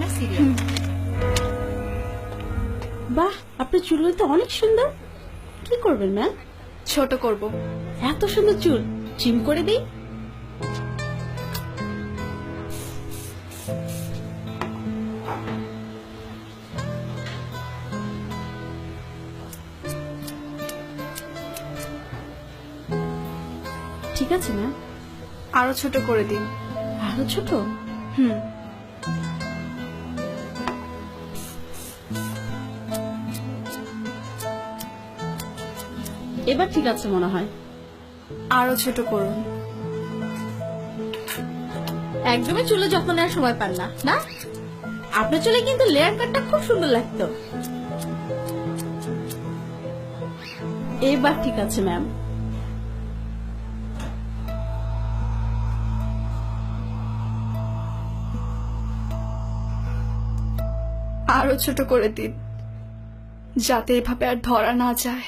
না সিরিয়াল। বাহ, আপনার চুলগুলো তো অনেক সুন্দর। কি করবেন ম্যাম? ছোট করব। এত সুন্দর চুল ট্রিম করে দিই। ঠিক আছে ম্যাম। আরো ছোট করে দিন। আরো ছোট? হুম। এবার ঠিক আছে মনে হয়। আরো ছোট করুন। একদমই চুলে যত্ন নেওয়ার সময় পান না, না? আপনার চুলে কিন্তু লেয়ার কাটটা খুব সুন্দর লাগতো। এবার ঠিক আছে ম্যাম। আরো ছোট করে দিন, যাতে এভাবে আর ধরা না যায়।